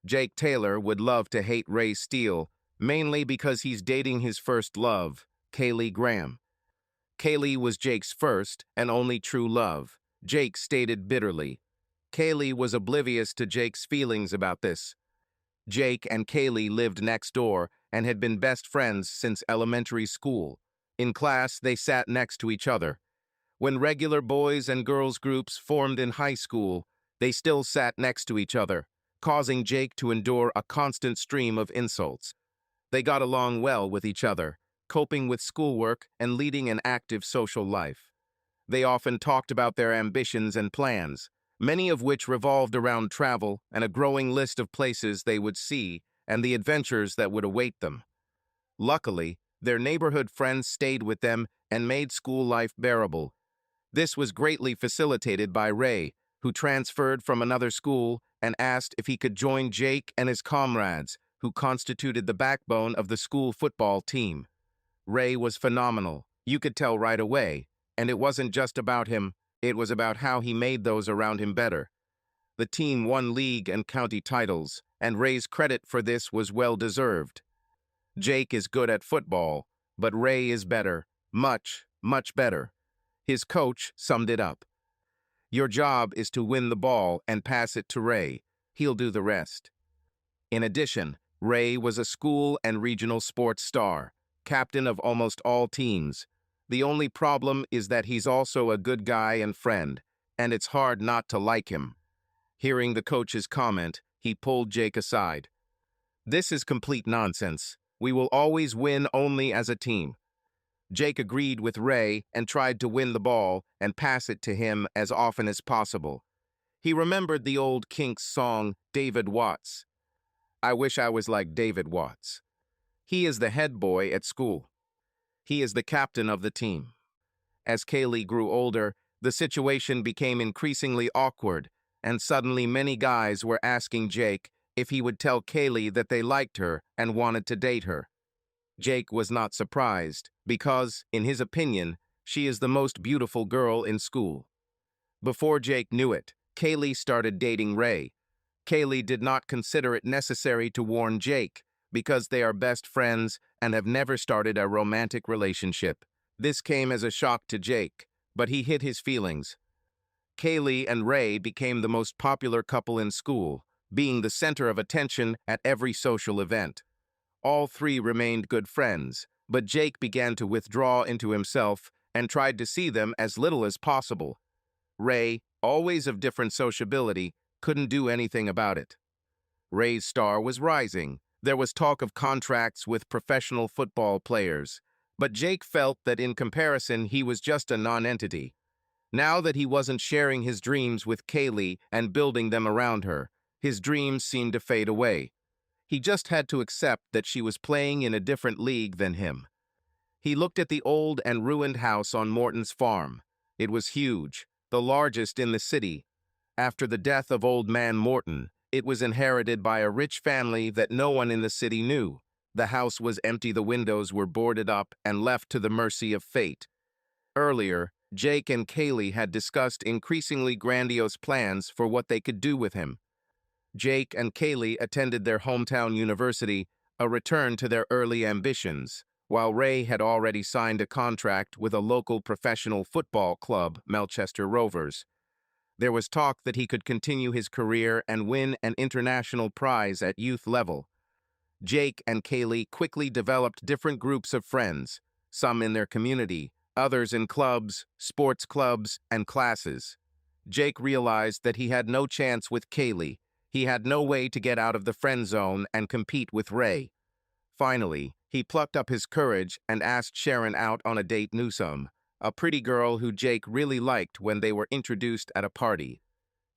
Jake Taylor would love to hate Ray Steele, mainly because he's dating his first love, Kaylee Graham. Kaylee was Jake's first and only true love, Jake stated bitterly. Kaylee was oblivious to Jake's feelings about this. Jake and Kaylee lived next door and had been best friends since elementary school. In class, they sat next to each other. When regular boys and girls groups formed in high school, they still sat next to each other, causing Jake to endure a constant stream of insults. They got along well with each other, coping with schoolwork and leading an active social life. They often talked about their ambitions and plans, many of which revolved around travel and a growing list of places they would see and the adventures that would await them. Luckily, their neighborhood friends stayed with them and made school life bearable. This was greatly facilitated by Ray, who transferred from another school and asked if he could join Jake and his comrades, who constituted the backbone of the school football team. Ray was phenomenal, you could tell right away, and it wasn't just about him, it was about how he made those around him better. The team won league and county titles, and Ray's credit for this was well-deserved. Jake is good at football, but Ray is better, much, much better. His coach summed it up. Your job is to win the ball and pass it to Ray. He'll do the rest. In addition, Ray was a school and regional sports star, captain of almost all teams. The only problem is that he's also a good guy and friend, and it's hard not to like him. Hearing the coach's comment, he pulled Jake aside. This is complete nonsense. We will always win only as a team. Jake agreed with Ray and tried to win the ball and pass it to him as often as possible. He remembered the old Kinks song, David Watts. I wish I was like David Watts. He is the head boy at school. He is the captain of the team. As Kaylee grew older, the situation became increasingly awkward, and suddenly many guys were asking Jake if he would tell Kaylee that they liked her and wanted to date her. Jake was not surprised, because, in his opinion, she is the most beautiful girl in school. Before Jake knew it, Kaylee started dating Ray. Kaylee did not consider it necessary to warn Jake, because they are best friends and have never started a romantic relationship. This came as a shock to Jake, but he hid his feelings. Kaylee and Ray became the most popular couple in school, being the center of attention at every social event. All three remained good friends, but Jake began to withdraw into himself and tried to see them as little as possible. Ray, always of different sociability, couldn't do anything about it. Ray's star was rising. There was talk of contracts with professional football players, but Jake felt that in comparison he was just a non-entity. Now that he wasn't sharing his dreams with Kaylee and building them around her, his dreams seemed to fade away. He just had to accept that she was playing in a different league than him. He looked at the old and ruined house on Morton's farm. It was huge, the largest in the city. After the death of old man Morton, it was inherited by a rich family that no one in the city knew. The house was empty, the windows were boarded up and left to the mercy of fate. Earlier, Jake and Kaylee had discussed increasingly grandiose plans for what they could do with him. Jake and Kaylee attended their hometown university, a return to their early ambitions, while Ray had already signed a contract with a local professional football club, Melchester Rovers. There was talk that he could continue his career and win an international prize at youth level. Jake and Kaylee quickly developed different groups of friends, some in their community, others in clubs, sports clubs, and classes. Jake realized that he had no chance with Kaylee. He had no way to get out of the friend zone and compete with Ray. Finally, he plucked up his courage and asked Sharon out on a date. Newsome, a pretty girl who Jake really liked when they were introduced at a party.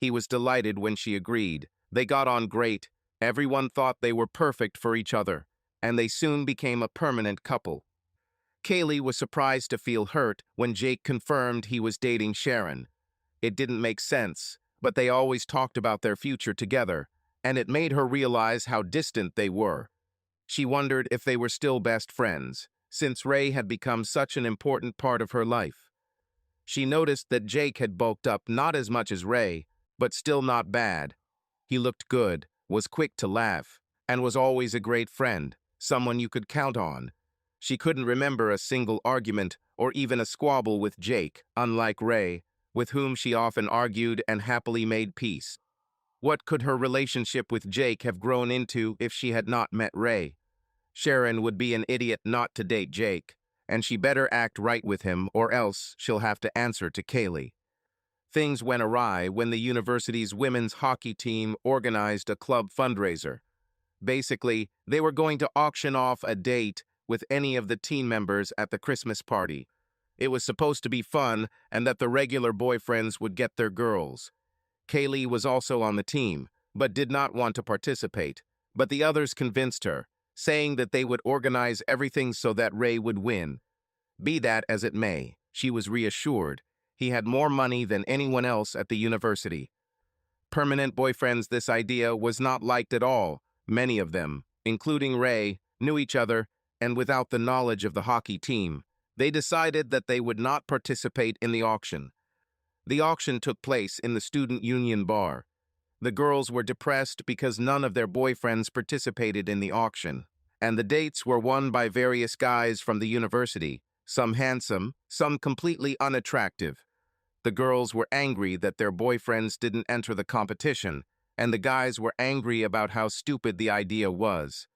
He was delighted when she agreed. They got on great. Everyone thought they were perfect for each other, and they soon became a permanent couple. Kaylee was surprised to feel hurt when Jake confirmed he was dating Sharon. It didn't make sense, but they always talked about their future together, and it made her realize how distant they were. She wondered if they were still best friends, since Ray had become such an important part of her life. She noticed that Jake had bulked up, not as much as Ray, but still not bad. He looked good, was quick to laugh, and was always a great friend, someone you could count on. She couldn't remember a single argument or even a squabble with Jake, unlike Ray, with whom she often argued and happily made peace. What could her relationship with Jake have grown into if she had not met Ray? Sharon would be an idiot not to date Jake, and she better act right with him or else she'll have to answer to Kaylee. Things went awry when the university's women's hockey team organized a club fundraiser. Basically, they were going to auction off a date with any of the team members at the Christmas party. It was supposed to be fun and that the regular boyfriends would get their girls. Kaylee was also on the team, but did not want to participate. But the others convinced her, saying that they would organize everything so that Ray would win. Be that as it may, she was reassured. He had more money than anyone else at the university. Permanent boyfriends, this idea was not liked at all. Many of them, including Ray, knew each other, and without the knowledge of the hockey team, they decided that they would not participate in the auction. The auction took place in the student union bar. The girls were depressed because none of their boyfriends participated in the auction, and the dates were won by various guys from the university, some handsome, some completely unattractive. The girls were angry that their boyfriends didn't enter the competition, and the guys were angry about how stupid the idea was.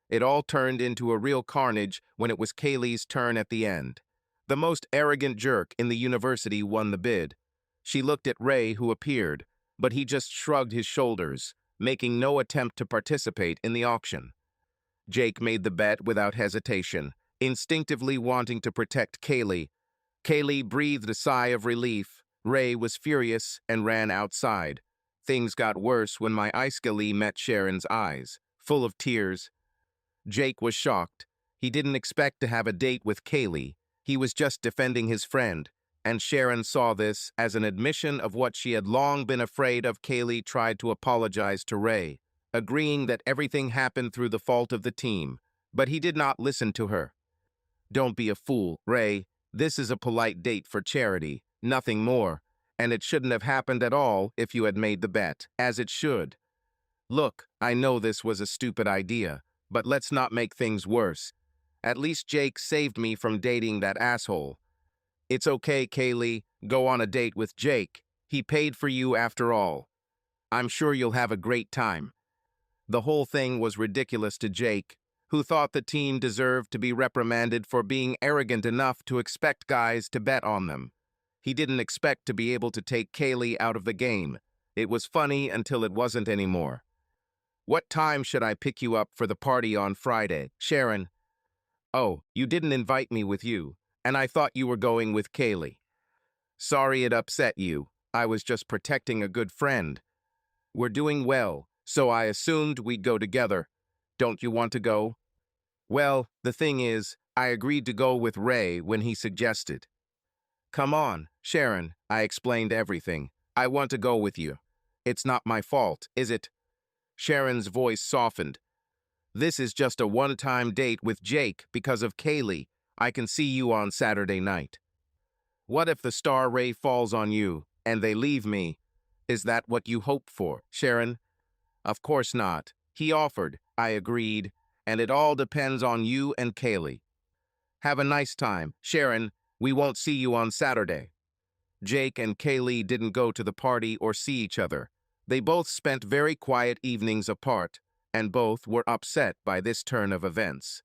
It all turned into a real carnage when it was Kaylee's turn at the end. The most arrogant jerk in the university won the bid. She looked at Ray, who appeared, but he just shrugged his shoulders, making no attempt to participate in the auction. Jake made the bet without hesitation, instinctively wanting to protect Kaylee. Kaylee breathed a sigh of relief. Ray was furious and ran outside. Things got worse when my ice skilly met Sharon's eyes, full of tears. Jake was shocked. He didn't expect to have a date with Kaylee. He was just defending his friend, and Sharon saw this as an admission of what she had long been afraid of. Kaylee tried to apologize to Ray, agreeing that everything happened through the fault of the team, but he did not listen to her. "Don't be a fool, Ray. This is a polite date for charity, nothing more, and it shouldn't have happened at all if you had made the bet, as it should. Look, I know this was a stupid idea, but let's not make things worse. At least Jake saved me from dating that asshole. It's okay, Kaylee. Go on a date with Jake. He paid for you after all. I'm sure you'll have a great time." The whole thing was ridiculous to Jake, who thought the team deserved to be reprimanded for being arrogant enough to expect guys to bet on them. He didn't expect to be able to take Kaylee out of the game. It was funny until it wasn't anymore. "What time should I pick you up for the party on Friday, Sharon?" "Oh, you didn't invite me with you, and I thought you were going with Kaylee. Sorry it upset you. I was just protecting a good friend. We're doing well, so I assumed we'd go together. Don't you want to go?" "Well, the thing is, I agreed to go with Ray when he suggested." "Come on, Sharon," I explained everything. "I want to go with you. It's not my fault, is it?" Sharon's voice softened. "This is just a one-time date with Jake because of Kaylee. I can see you on Saturday night." "What if the star Ray falls on you and they leave me? Is that what you hoped for, Sharon?" "Of course not. He offered, I agreed, and it all depends on you and Kaylee. Have a nice time, Sharon. We won't see you on Saturday." Jake and Kaylee didn't go to the party or see each other. They both spent very quiet evenings apart, and both were upset by this turn of events.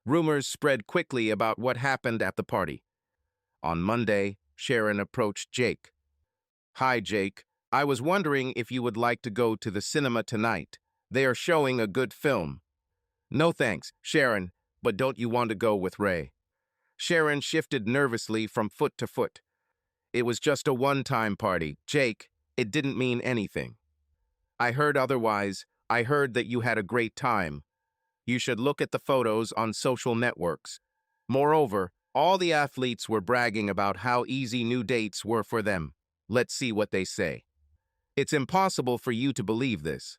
Rumors spread quickly about what happened at the party. On Monday, Sharon approached Jake. "Hi, Jake. I was wondering if you would like to go to the cinema tonight. They are showing a good film." "No thanks, Sharon, but don't you want to go with Ray?" Sharon shifted nervously from foot to foot. "It was just a one-time party, Jake. It didn't mean anything." "I heard otherwise. I heard that you had a great time. You should look at the photos on social networks. Moreover, all the athletes were bragging about how easy new dates were for them. Let's see what they say." "It's impossible for you to believe this."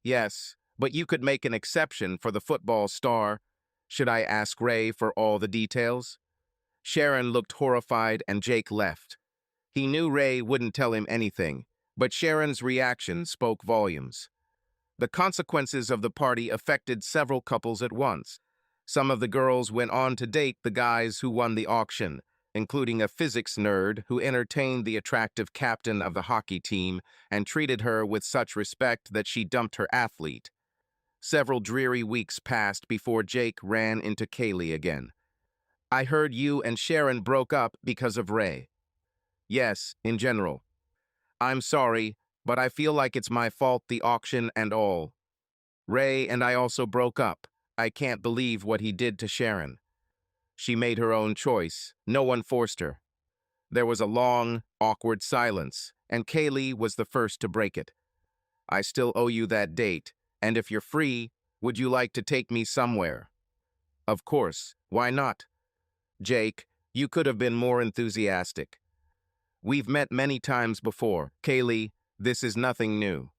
"Yes, but you could make an exception for the football star. Should I ask Ray for all the details?" Sharon looked horrified and Jake left. He knew Ray wouldn't tell him anything, but Sharon's reaction spoke volumes. The consequences of the party affected several couples at once. Some of the girls went on to date the guys who won the auction, including a physics nerd who entertained the attractive captain of the hockey team and treated her with such respect that she dumped her athlete. Several dreary weeks passed before Jake ran into Kaylee again. "I heard you and Sharon broke up because of Ray." "Yes, in general. I'm sorry, but I feel like it's my fault, the auction and all. Ray and I also broke up. I can't believe what he did to Sharon. She made her own choice. No one forced her." There was a long, awkward silence, and Kaylee was the first to break it. "I still owe you that date, and if you're free, would you like to take me somewhere?" "Of course, why not?" "Jake, you could have been more enthusiastic. We've met many times before. Kaylee, this is nothing new.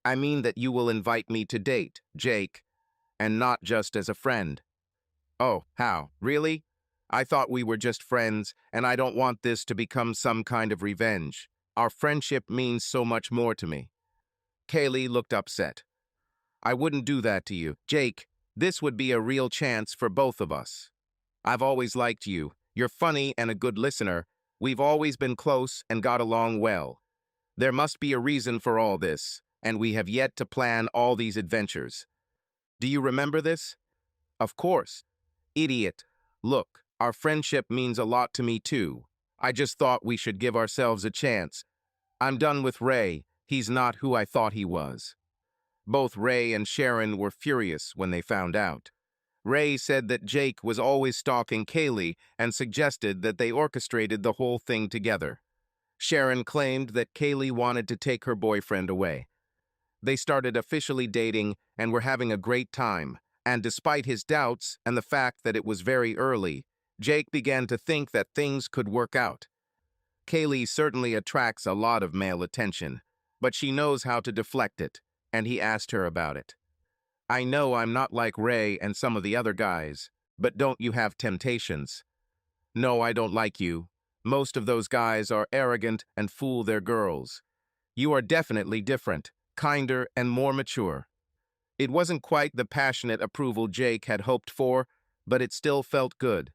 I mean that you will invite me to date, Jake, and not just as a friend." "Oh, how? Really? I thought we were just friends, and I don't want this to become some kind of revenge. Our friendship means so much more to me." Kaylee looked upset. "I wouldn't do that to you. Jake, this would be a real chance for both of us. I've always liked you. You're funny and a good listener. We've always been close and got along well. There must be a reason for all this, and we have yet to plan all these adventures. Do you remember this?" "Of course." "Idiot. Look, our friendship means a lot to me too. I just thought we should give ourselves a chance. I'm done with Ray. He's not who I thought he was." Both Ray and Sharon were furious when they found out. Ray said that Jake was always stalking Kaylee and suggested that they orchestrated the whole thing together. Sharon claimed that Kaylee wanted to take her boyfriend away. They started officially dating and were having a great time, and despite his doubts and the fact that it was very early, Jake began to think that things could work out. Kaylee certainly attracts a lot of male attention, but she knows how to deflect it, and he asked her about it. "I know I'm not like Ray and some of the other guys, but don't you have temptations?" "No, I don't like you. Most of those guys are arrogant and fool their girls. You are definitely different, kinder and more mature." It wasn't quite the passionate approval Jake had hoped for, but it still felt good.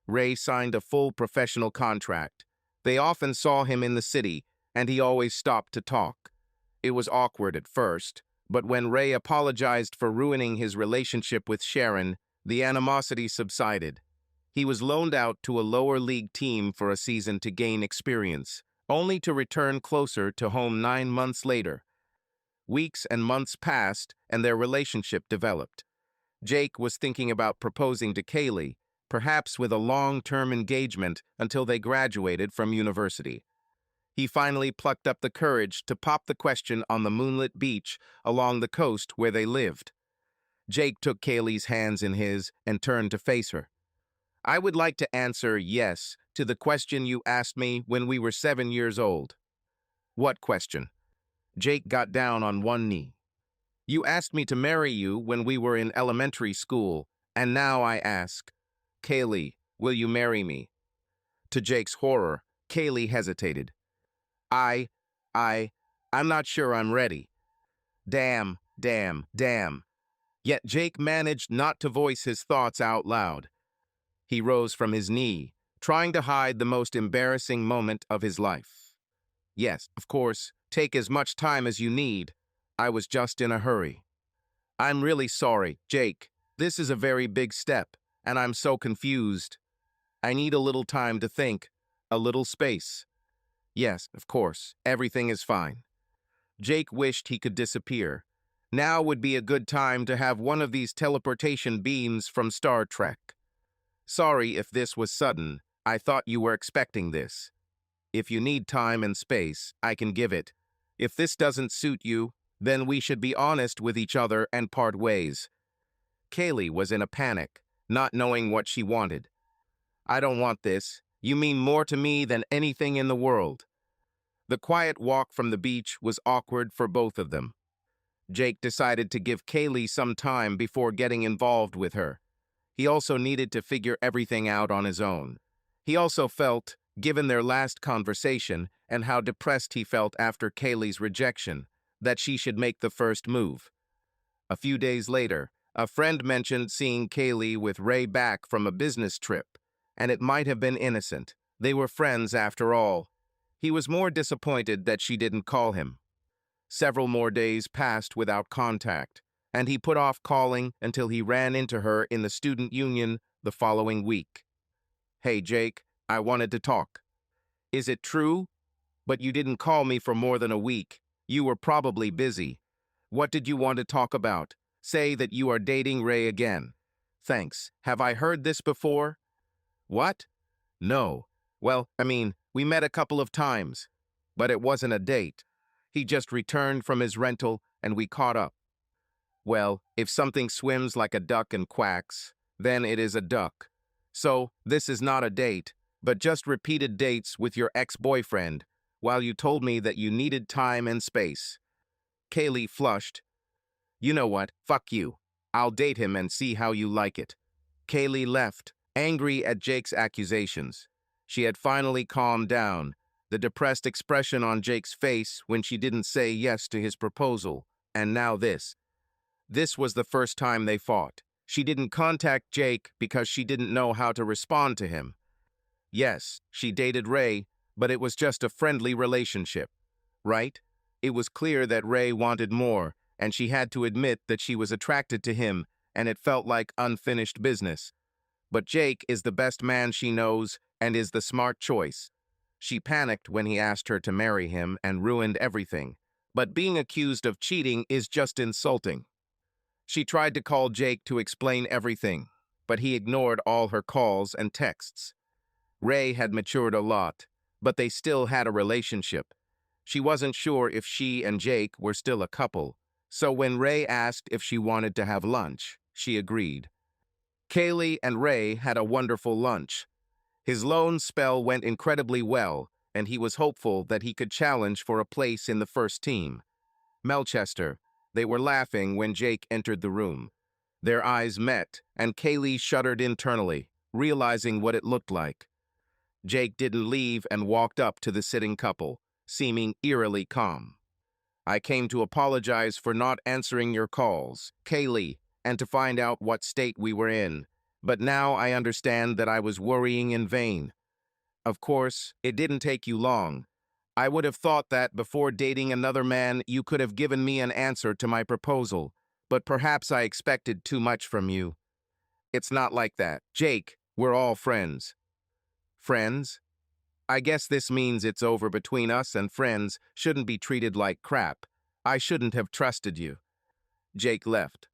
Ray signed a full professional contract. They often saw him in the city, and he always stopped to talk. It was awkward at first, but when Ray apologized for ruining his relationship with Sharon, the animosity subsided. He was loaned out to a lower league team for a season to gain experience, only to return closer to home 9 months later. Weeks and months passed, and their relationship developed. Jake was thinking about proposing to Kaylee, perhaps with a long-term engagement until they graduated from university. He finally plucked up the courage to pop the question on the moonlit beach along the coast where they lived. Jake took Kaylee's hands in his and turned to face her. "I would like to answer yes to the question you asked me when we were 7 years old." "What question?" Jake got down on one knee. "You asked me to marry you when we were in elementary school, and now I ask, Kaylee, will you marry me?" To Jake's horror, Kaylee hesitated. I, I'm not sure I'm ready." Damn. Yet Jake managed not to voice his thoughts out loud. He rose from his knee, trying to hide the most embarrassing moment of his life. "Yes, of course, take as much time as you need. I was just in a hurry." "I'm really sorry, Jake. This is a very big step, and I'm so confused. I need a little time to think, a little space." "Yes, of course, everything is fine." Jake wished he could disappear. Now would be a good time to have one of these teleportation beams from Star Trek. "Sorry if this was sudden. I thought you were expecting this. If you need time and space, I can give it. If this doesn't suit you, then we should be honest with each other and part ways." Kaylee was in a panic, not knowing what she wanted. "I don't want this. You mean more to me than anything in the world." The quiet walk from the beach was awkward for both of them. Jake decided to give Kaylee some time before getting involved with her. He also needed to figure everything out on his own. He also felt, given their last conversation and how depressed he felt after Kaylee's rejection, that she should make the first move. A few days later, a friend mentioned seeing Kaylee with Ray back from a business trip, and it might have been innocent. They were friends after all. He was more disappointed that she didn't call him. Several more days passed without contact, and he put off calling until he ran into her in the student union the following week. "Hey, Jake, I wanted to talk." "Is it true? But you didn't call me for more than a week. You were probably busy. What did you want to talk about? Say that you are dating Ray again." "Thanks. Have I heard this before?" "What? No. Well, we met a couple of times, but it wasn't a date. He just returned from his rental and we caught up." "Well, if something swims like a duck and quacks, then it is a duck. So, this is not a date, but just repeated dates with your ex-boyfriend, while you told me that you needed time and space." Kaylee flushed. "You know what? Fuck you. I'll date him and see how you like it." Kaylee left, angry at Jake's accusations. She had finally calmed down, the depressed expression on Jake's face when she didn't say yes to his proposal, and now this. This was the first time they fought. She didn't contact Jake because she didn't know how to respond to him. Yes, she dated Ray, but it was just a friendly relationship, right? It was clear that Ray wanted more, and she had to admit that she was attracted to him, and it felt like unfinished business. But Jake is the best man she knows and is the smart choice. She panicked when he asked her to marry him and ruined everything. But being accused of cheating is just insulting. She tried to call Jake to explain everything, but he ignored all her calls and texts. Ray had matured a lot, but they still had a relationship. She wasn't sure if she and Jake were still a couple, so when Ray asked if she wanted to have lunch, she agreed. Kaylee and Ray had a wonderful lunch. His loan spell went incredibly well, and he was hopeful that he could challenge for a place in the first team. Melchester. They were laughing when Jake entered the room. Their eyes met, and Kaylee shuddered internally, realizing what it looked like. Jake didn't leave and walked up to the sitting couple, seeming eerily calm. "I came to apologize for not answering your calls, Kaylee, and to find out what state we were in. But now I understand that I was worrying in vain. Of course, it didn't take you long. I would have thought that before dating another man, you could have given me an answer to my proposal, but perhaps I expected too much from you. It's not like that. Jake, we're all friends." "Friends? I guess this means it's over between us, and friends shouldn't be treated like crap. I shouldn't have trusted you." Jake left.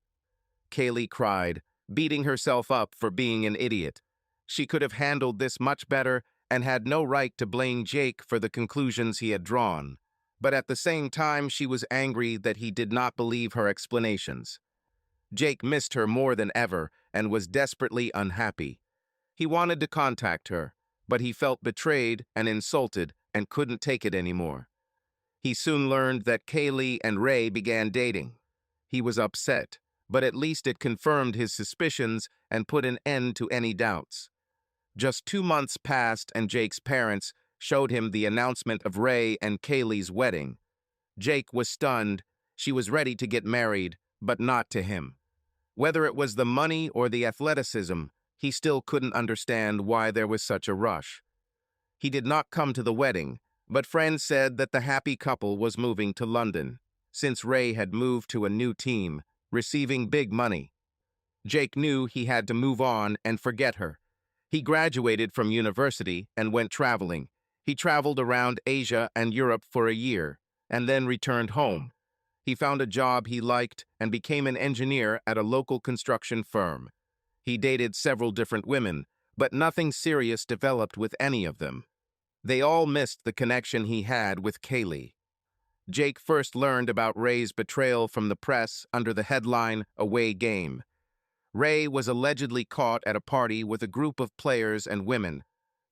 Kaylee cried, beating herself up for being an idiot. She could have handled this much better and had no right to blame Jake for the conclusions he had drawn. But at the same time, she was angry that he did not believe her explanations. Jake missed her more than ever and was desperately unhappy. He wanted to contact her, but he felt betrayed and insulted and couldn't take it anymore. He soon learned that Kaylee and Ray began dating. He was upset, but at least it confirmed his suspicions and put an end to any doubts. Just 2 months passed and Jake's parents showed him the announcement of Ray and Kaylee's wedding. Jake was stunned. She was ready to get married, but not to him. Whether it was the money or the athleticism, he still couldn't understand why there was such a rush. He did not come to the wedding, but friends said that the happy couple was moving to London, since Ray had moved to a new team, receiving big money. Jake knew he had to move on and forget her. He graduated from university and went traveling. He traveled around Asia and Europe for a year, and then returned home. He found a job he liked and became an engineer at a local construction firm. He dated several different women, but nothing serious developed with any of them. They all missed the connection he had with Kaylee. Jake first learned about Ray's betrayal from the press under the headline, "Away Game." Ray was allegedly caught at a party with a group of players and women.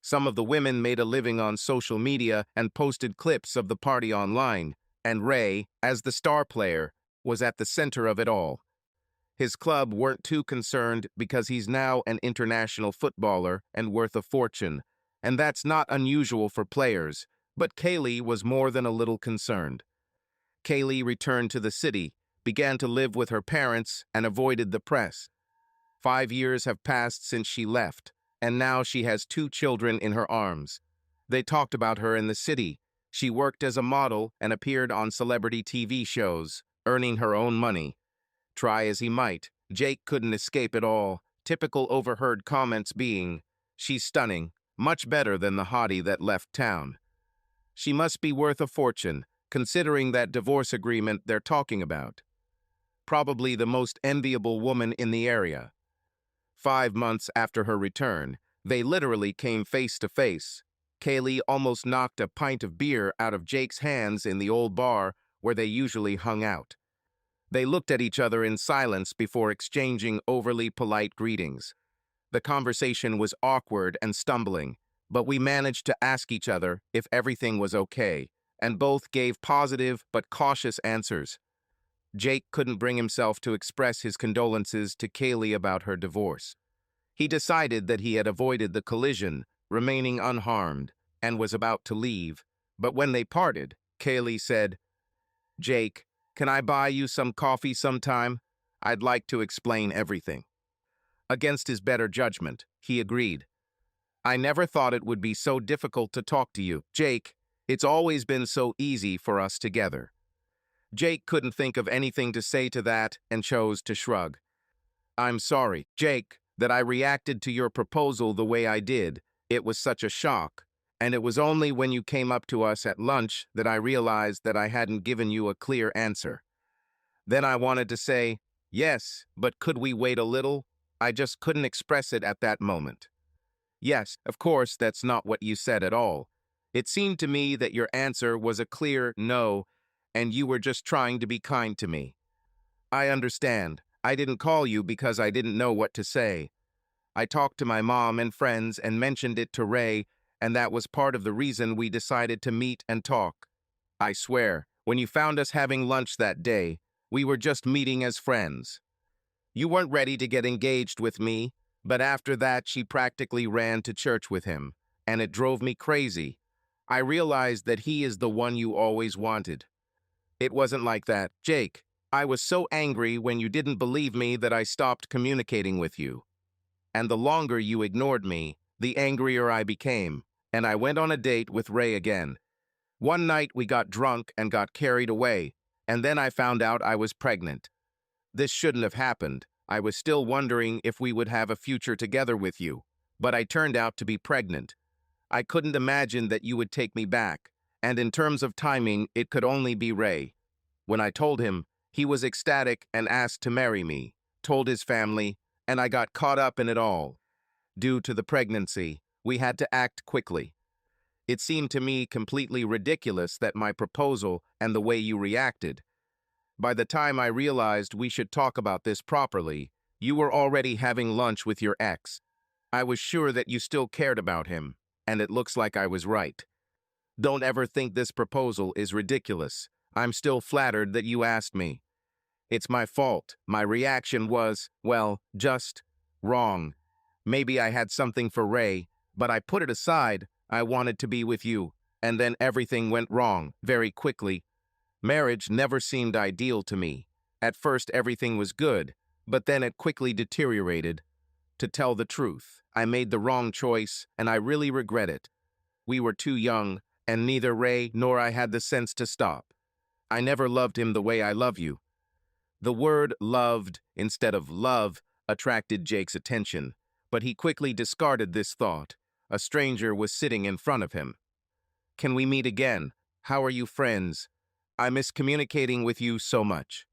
Some of the women made a living on social media and posted clips of the party online, and Ray, as the star player, was at the center of it all. His club weren't too concerned because he's now an international footballer and worth a fortune, and that's not unusual for players, but Kaylee was more than a little concerned. Kaylee returned to the city, began to live with her parents, and avoided the press. 5 years have passed since she left, and now she has 2 children in her arms. They talked about her in the city. She worked as a model and appeared on celebrity TV shows, earning her own money. Try as he might, Jake couldn't escape it all, typical overheard comments being, "She's stunning, much better than the hottie that left town. She must be worth a fortune, considering that divorce agreement they're talking about. Probably the most enviable woman in the area." 5 months after her return, they literally came face to face. Kaylee almost knocked a pint of beer out of Jake's hands in the old bar where they usually hung out. They looked at each other in silence before exchanging overly polite greetings. The conversation was awkward and stumbling, but we managed to ask each other if everything was okay, and both gave positive but cautious answers. Jake couldn't bring himself to express his condolences to Kaylee about her divorce. He decided that he had avoided the collision, remaining unharmed, and was about to leave. But when they parted, Kaylee said, "Jake, can I buy you some coffee sometime? I'd like to explain everything." Against his better judgment, he agreed. "I never thought it would be so difficult to talk to you, Jake. It's always been so easy for us together." Jake couldn't think of anything to say to that and chose to shrug. "I'm sorry, Jake, that I reacted to your proposal the way I did. It was such a shock, and it was only when you came up to us at lunch that I realized that I hadn't given you a clear answer. Then I wanted to say, yes, but could we wait a little? I just couldn't express it at that moment." "Yes, of course, that's not what you said at all. It seemed to me that your answer was a clear no, and you were just trying to be kind to me. I understand. I didn't call you because I didn't know what to say. I talked to my mom and friends and mentioned it to Ray, and that was part of the reason we decided to meet and talk. I swear, when you found us having lunch that day, we were just meeting as friends. You weren't ready to get engaged with me, but after that she practically ran to church with him, and it drove me crazy. I realized that he is the one you always wanted." "It wasn't like that, Jake. I was so angry when you didn't believe me that I stopped communicating with you. And the longer you ignored me, the angrier I became, and I went on a date with Ray again. One night we got drunk and got carried away, and then I found out I was pregnant. This shouldn't have happened. I was still wondering if we would have a future together with you, but I turned out to be pregnant. I couldn't imagine that you would take me back, and in terms of timing, it could only be Ray. When I told him, he was ecstatic and asked to marry me, told his family, and I got caught up in it all. Due to the pregnancy, we had to act quickly. It seemed to me completely ridiculous that my proposal and the way you reacted. By the time I realized we should talk about this properly, you were already having lunch with your ex. I was sure that you still cared about him, and it looks like I was right. Don't ever think this proposal is ridiculous. I'm still flattered that you asked me. It's my fault. My reaction was, well, just wrong. Maybe I had something for Ray, but I put it aside. I wanted to be with you, and then everything went wrong very quickly. Marriage never seemed ideal to me. At first everything was good, but then it quickly deteriorated. To tell the truth, I made the wrong choice, and I really regret it. We were too young, and neither Ray nor I had the sense to stop. I never loved him the way I love you." The word loved instead of love attracted Jake's attention, but he quickly discarded this thought. A stranger was sitting in front of him. "Can we meet again? How are you friends? I miss communicating with you so much."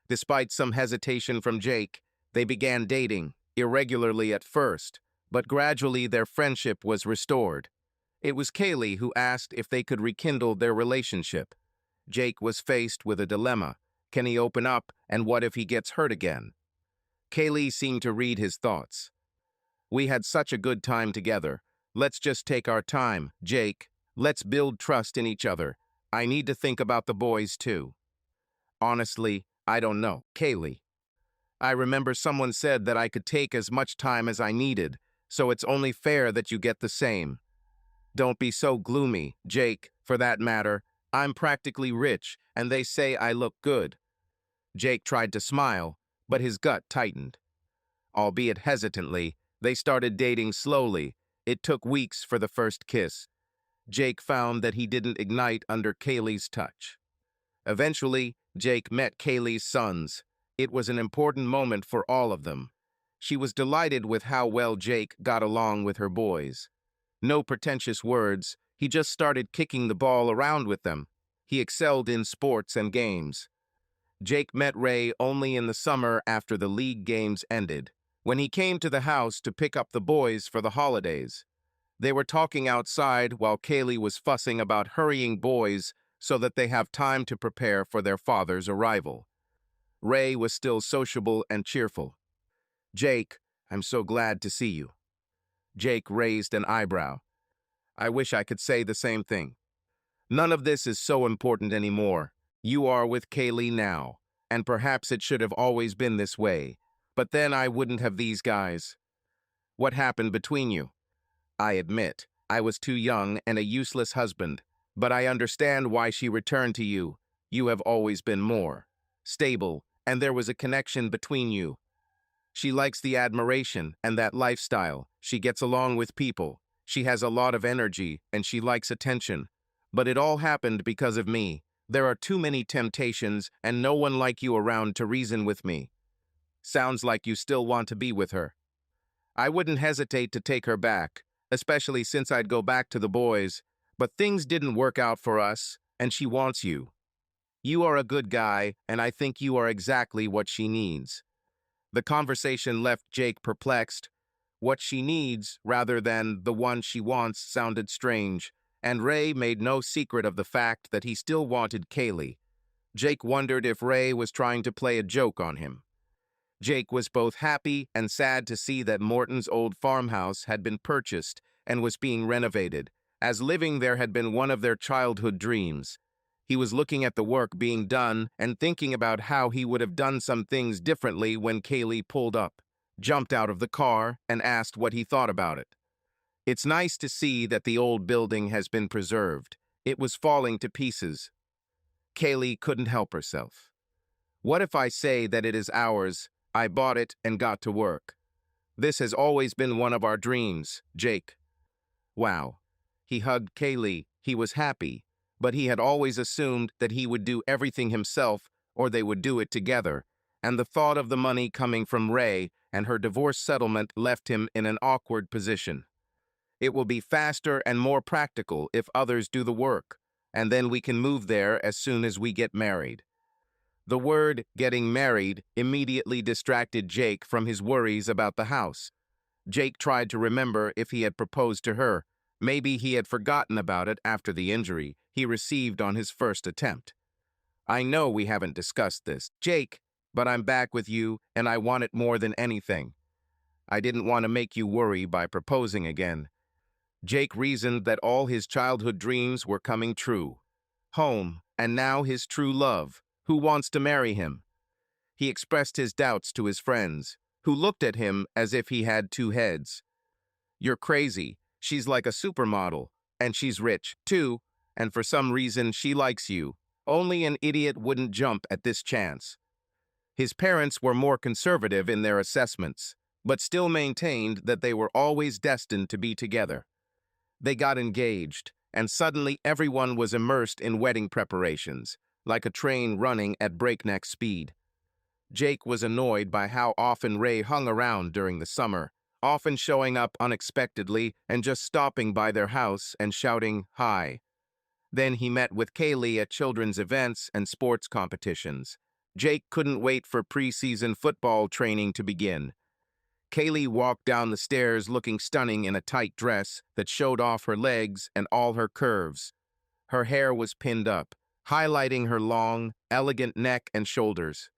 Despite some hesitation from Jake, they began dating, irregularly at first, but gradually their friendship was restored. It was Kaylee who asked if they could rekindle their relationship. Jake was faced with a dilemma. Can he open up, and what if he gets hurt again? Kaylee seemed to read his thoughts. "We had such a good time together. Let's just take our time, Jake. Let's build trust in each other. I need to think about the boys too." "Honestly, I don't know, Kaylee. I remember someone said that I could take as much time as I needed, so it's only fair that you get the same. Don't be so gloomy, Jake. For that matter, I'm practically rich, and they say I look good. Jake tried to smile, but his gut tightened. Albeit hesitantly, they started dating slowly. It took weeks for the first kiss. Jake found that he didn't ignite under Kaylee's touch. Eventually, Jake met Kaylee's sons. It was an important moment for all of them. She was delighted with how well Jake got along with her boys. No pretentious words, he just started kicking the ball around with them. He excelled in sports and games. Jake met Ray only in the summer after the league games ended, when he came to the house to pick up the boys for the holidays. They were talking outside while Kaylee was fussing about hurrying boys so that they have time to prepare for their father's arrival. Ray was still sociable and cheerful. "Jake, I'm so glad to see you." Jake raised an eyebrow. "I wish I could say the same thing. None of this is so important anymore. You are with Kaylee now, and perhaps it should have always been this way. But then I wouldn't have these guys." "What happened between you?" "I admit, I was too young and a useless husband, but I understand why she returned to you. You have always been more stable, and there was a connection between you. She likes the admiration and that lifestyle. She gets along with people. She has a lot of energy, and she likes attention. But it all happened because of me. There are too many temptations, and no one like you around to reason with me." "Sounds like you still want to be with her." "I wouldn't hesitate to take her back, especially since I'd go back to the boys. But things didn't work out for us, and she wants you. You are a good guy, and I think you are exactly what she needs." The conversation left Jake perplexed. What she needs, rather than the one she wants, sounded strange, and Ray made no secret of the fact that he still wanted Kaylee. Jake wondered if Ray was trying to play a joke on him. Jake was both happy and sad to see that Morton's old farmhouse had been purchased and was being renovated, as living there had been one of their childhood dreams. He was looking at the work being done and thinking about how he would have done some things differently when Kaylee pulled up, jumped out of the car, and asked what he thought about it. "It's nice to see that the old building has been preserved. It was falling to pieces." Kaylee couldn't help herself. "What if I say that it is ours? I bought it and got to work. This has always been one of our dreams, Jake." Wow. He hugged Kaylee. He was happy, but he had always assumed that he would do everything himself or they would do it together, and the thought of the money coming from Ray and her divorce settlement left him in an awkward position. "It will be faster and more practical if others do the work, and then we can move there as soon as we get married." The word "getting married" immediately distracted Jake from his worries about the house. Jake tried to remember if he had proposed to her. Maybe he had forgotten about it after the injury he received on his first attempt. "I know we haven't discussed this, Jake, but I'm back with you, and I want it more than anything. I didn't want to make you worry by proposing again." Jake reasoned that all his childhood dreams were coming true. Home, and now his true love, who wants to marry him. He expressed his doubts to his friends, who looked at him as if he had two heads. "You're crazy. She's like a supermodel, and she's rich, too, and for some reason she likes you. Only an idiot wouldn't jump at this chance." His parents were more conservative in their assessments, but still maintained that they were always destined to be together. They got engaged, and suddenly everyone was immersed in wedding preparations, like a train running at breakneck speed. Jake was annoyed by how often Ray hung around during the summer, often showing up unexpectedly and just stopping by their house and shouting hi. Then he met with Kaylee at children's events and sports competitions. Jake couldn't wait for preseason football training to begin. Kaylee walked down the stairs looking stunning in a tight dress that showed off her legs and all her curves. Her hair was pinned up, highlighting her long, elegant neck and shoulders.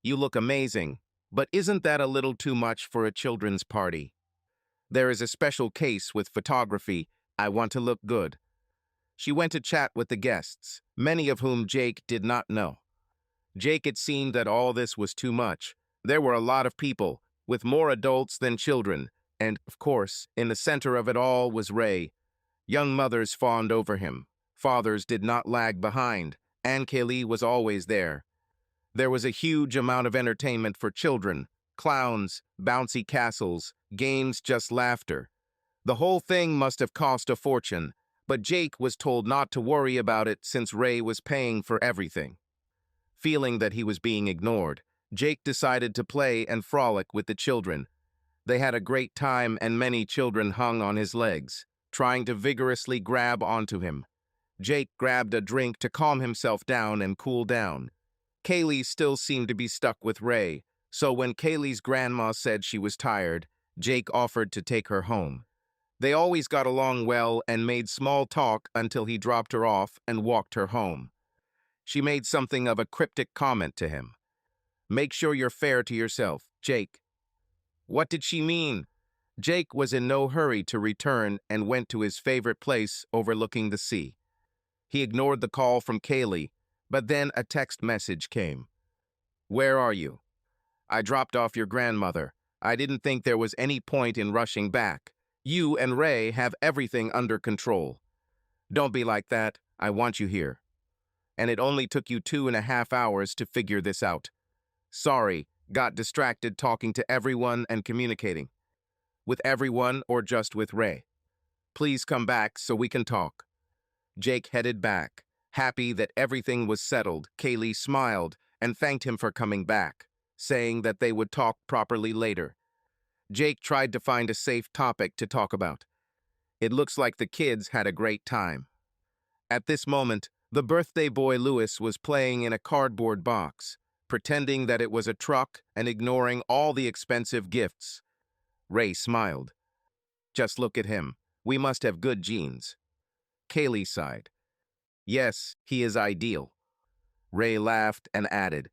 "You look amazing, but isn't that a little too much for a children's party? There is a special case with photography. I want to look good." She went to chat with the guests, many of whom Jake did not know. Jake had seen that all this was too much. There were a lot of people, with more adults than children, and, of course, in the center of it all was Ray. Young mothers fawned over him, fathers did not lag behind, and Kaylee was always there. There was a huge amount of entertainment for children, clowns, bouncy castles, games, just laughter. The whole thing must have cost a fortune, but Jake was told not to worry about it since Ray was paying for everything. Feeling that he was being ignored, Jake decided to play and frolic with the children. They had a great time and many children hung on his legs, trying to vigorously grab onto him. Jake grabbed a drink to calm himself down and cool down. Kaylee still seemed to be stuck with Ray, so when Kaylee's grandma said she was tired, Jake offered to take her home. They always got along well and made small talk until he dropped her off and walked her home. She made something of a cryptic comment to him. "Make sure you're fair to yourself, Jake." What did she mean? Jake was in no hurry to return and went to his favorite place overlooking the sea. He ignored the call from Kaylee, but then a text message came. "Where are you? I dropped off your grandmother. I didn't think there was any point in rushing back. You and Ray have everything under control. Don't be like that. I want you here. And it only took you 2.5 hours to figure this out. Sorry, got distracted talking to everyone and communicating. With everyone or just with Ray? Please come back so we can talk." Jake headed back. Happy that everything was settled, Kaylee smiled and thanked him for coming back, saying that they would talk properly later. Jake tried to find a safe topic to talk about. It looks like the kids had a great time. At this moment, the birthday boy Louis was playing in a cardboard box, pretending that it was a truck and ignoring all the expensive gifts. Ray smiled. "Just look at him. We must have good genes." Kaylee sighed. "Yes, he is ideal." Ray laughed and added,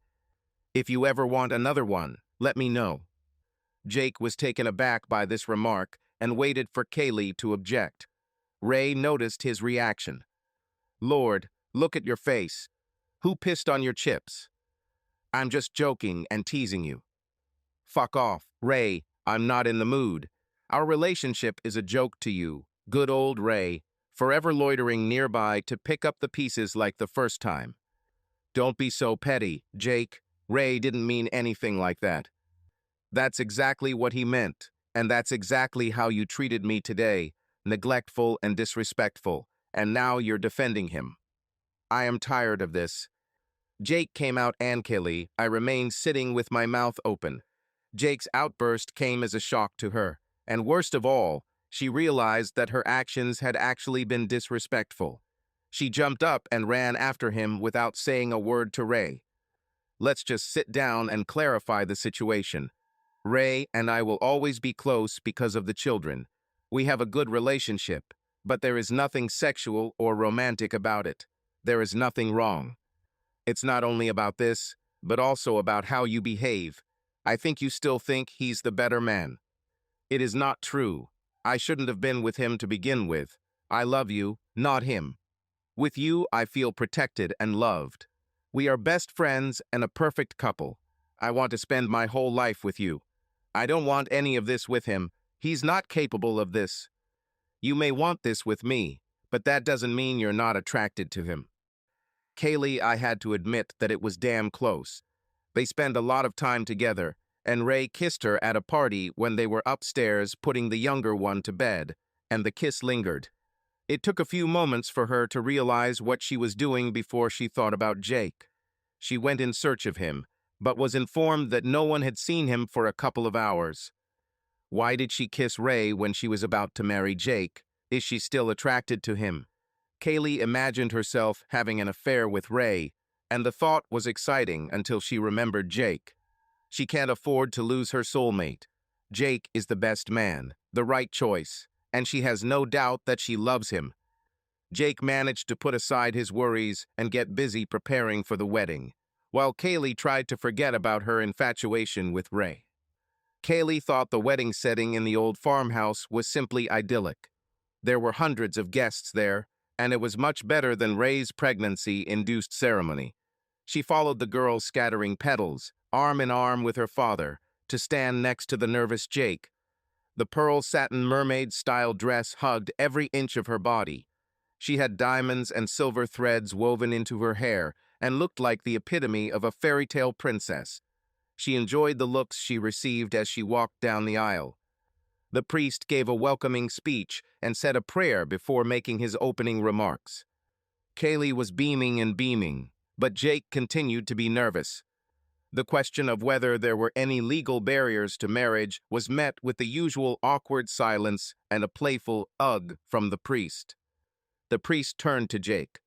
"If you ever want another one, let me know." Jake was taken aback by this remark and waited for Kaylee to object. Ray noticed his reaction. "Lord, look at your face. Who pissed on your chips?" "I'm just joking and teasing you." "Fuck off, Ray. I'm not in the mood. Our relationship is a joke to you. Good old Ray, forever loitering nearby to pick up the pieces like the first time." "Don't be so petty, Jake. Ray didn't mean anything like that." "That's exactly what he meant, and that's exactly how you treated me today, neglectful and disrespectful, and now you're defending him. I am tired of this." Jake came out and Kaylee. I remained sitting with my mouth open. Jake's outburst came as a shock to her, and worst of all, she realized that her actions had actually been disrespectful. She jumped up and ran after him without saying a word to Ray. "Let's just sit down and clarify the situation. Ray and I will always be close because of the children. We have a good relationship, but there is nothing sexual or romantic about it. There is nothing wrong. It's not only about this, but also about how you behave. I think you still think he's the better man. It is not true. I shouldn't have been with him to begin with. I love you, not him. With you, I feel protected and loved. We are best friends and a perfect couple. I want to spend my whole life with you. I don't want any of this with him. He's not capable of this. You may want this with me, but that doesn't mean you're not attracted to him." Kaylee, I had to admit that it was damn close. They spent a lot of time together, and Ray kissed her at a party when they were upstairs putting the younger one to bed, and the kiss lingered. It took a few moments for her to realize what she was doing before she thought about Jake. She went in search of him, but was informed that no one had seen him for a couple of hours. Why did she kiss Ray when she was about to marry Jake? Is she still attracted to him? Kaylee imagined herself having an affair with Ray, and the thought was exciting until she remembered Jake. She can't afford to lose her soulmate. Jake is the best man, the right choice, and she has no doubt that she loves him. Jake managed to put aside his worries and get busy preparing for the wedding, while Kaylee tried to forget about her infatuation with Ray. Kaylee thought the wedding setting in the old farmhouse was simply idyllic. There were hundreds of guests there, and it was much better than Ray's pregnancy-induced ceremony. She followed the girls scattering petals, arm in arm with her father, to stand next to the nervous Jake. The pearl satin mermaid-style dress hugged every inch of her body. She had diamonds and silver threads woven into her hair and looked like the epitome of a fairy tale princess. She enjoyed the looks she received as she walked down the aisle. The priest gave a welcoming speech and said a prayer before making his opening remarks. Kaylee was beaming and beaming, but Jake continued to be nervous. The question of whether there were any legal barriers to marriage was met with the usual awkward silence and a playful ugh from the priest. The priest turned to Jake.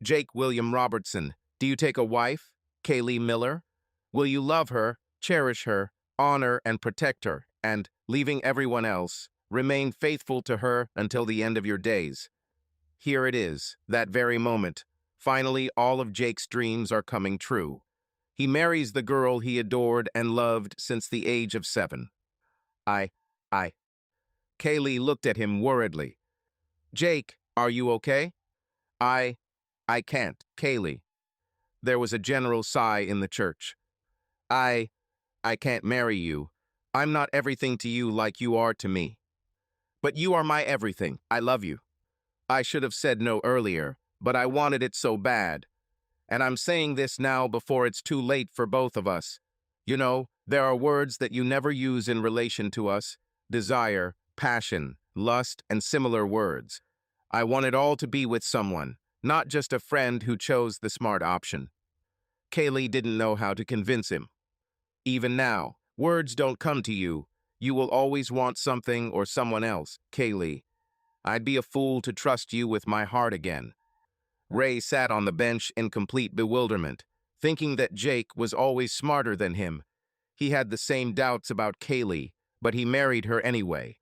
"Jake William Robertson, do you take a wife, Kaylee Miller? Will you love her, cherish her, honor and protect her, and, leaving everyone else, remain faithful to her until the end of your days?" Here it is, that very moment. Finally, all of Jake's dreams are coming true. He marries the girl he adored and loved since the age of 7. I. Kaylee looked at him worriedly. "Jake, are you okay?" I can't, Kaylee." There was a general sigh in the church. I can't marry you. I'm not everything to you like you are to me. But you are my everything. I love you. I should have said no earlier, but I wanted it so bad. And I'm saying this now before it's too late for both of us. You know, there are words that you never use in relation to us: desire, passion, lust, and similar words. I want it all to be with someone, not just a friend who chose the smart option. Kaylee didn't know how to convince him. Even now, words don't come to you. You will always want something or someone else, Kaylee. I'd be a fool to trust you with my heart again. Ray sat on the bench in complete bewilderment, thinking that Jake was always smarter than him. He had the same doubts about Kaylee, but he married her anyway.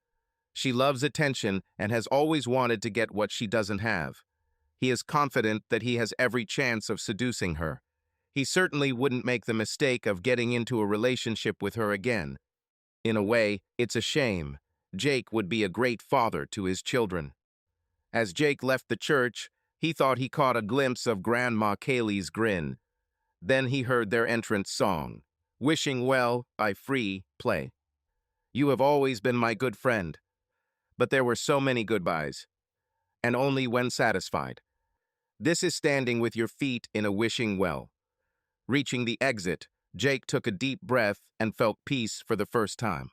She loves attention and has always wanted to get what she doesn't have. He is confident that he has every chance of seducing her. He certainly wouldn't make the mistake of getting into a relationship with her again. In a way, it's a shame. Jake would be a great father to his children. As Jake left the church, he thought he caught a glimpse of Grandma Kaylee's grin. Then he heard their entrance song, "Wishing Well, I Free, play. You have always been my good friend." But there were so many goodbyes, and only when satisfied. This is standing with your feet in a wishing well. Reaching the exit, Jake took a deep breath and felt peace for the first time.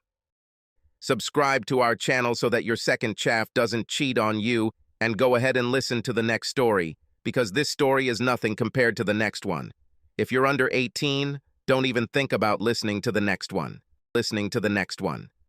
Subscribe to our channel so that your second chaff doesn't cheat on you, and go ahead and listen to the next story, because this story is nothing compared to the next one. If you're under 18, don't even think about listening to the next one.